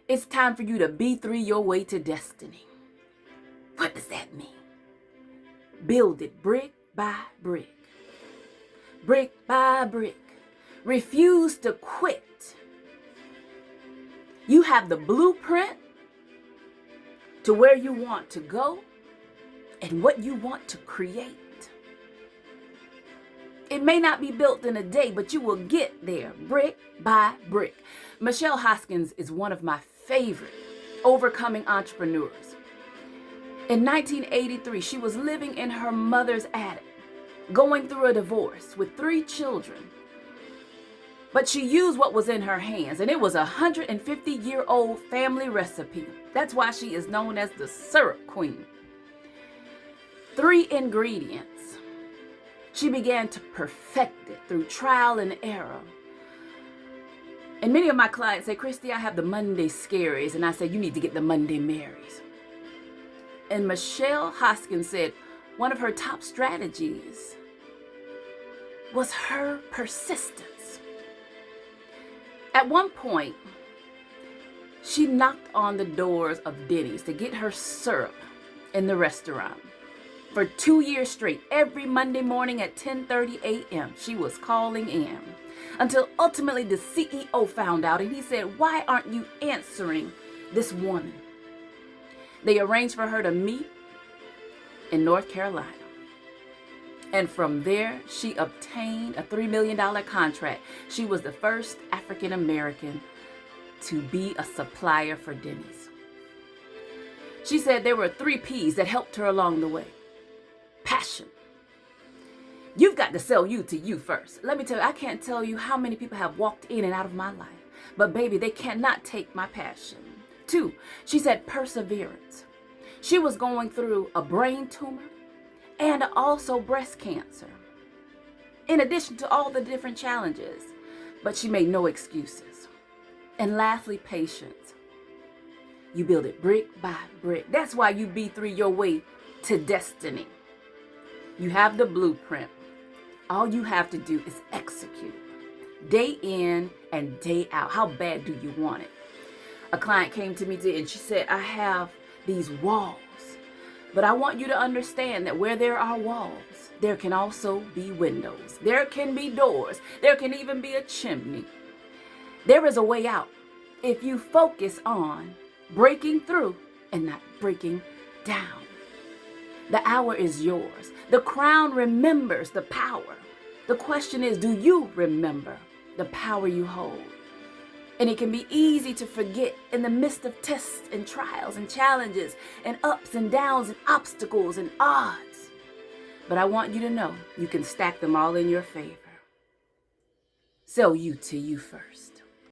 It's time for you to B3 your way to destiny. What does that mean? Build it brick by brick. Brick by brick. Refuse to quit. You have the blueprint to where you want to go and what you want to create. It may not be built in a day, but you will get there brick by brick. Michelle Hoskins is one of my favorite overcoming entrepreneurs. In 1983, she was living in her mother's attic, going through a divorce with 3 children. But she used what was in her hands, and it was a 150-year-old family recipe. That's why she is known as the syrup queen. 3 ingredients. She began to perfect it through trial and error. And many of my clients say, Christy, I have the Monday scaries. And I say, you need to get the Monday Marys. And Michelle Hoskins said one of her top strategies was her persistence. At one point, she knocked on the doors of Denny's to get her syrup in the restaurant. For 2 years straight, every Monday morning at 10:30 a.m., she was calling in until ultimately the CEO found out and he said, why aren't you answering this woman? They arranged for her to meet in North Carolina. And from there, she obtained a $3 million contract. She was the first African American to be a supplier for Denny's. She said there were 3 P's that helped her along the way. Passion. You've got to sell you to you first. Let me tell you, I can't tell you how many people have walked in and out of my life, but baby, they cannot take my passion. 2, she said perseverance. She was going through a brain tumor and also breast cancer, in addition to all the different challenges, but she made no excuses. And lastly, patience. You build it brick by brick. That's why you B3 your way to destiny. You have the blueprint. All you have to do is execute. Day in and day out. How bad do you want it? A client came to me today and she said, I have these walls, but I want you to understand that where there are walls, there can also be windows. There can be doors. There can even be a chimney. There is a way out if you focus on breaking through and not breaking down. The hour is yours. The crown remembers the power. The question is, do you remember the power you hold? And it can be easy to forget in the midst of tests and trials and challenges and ups and downs and obstacles and odds. But I want you to know you can stack them all in your favor. Sell you to you first.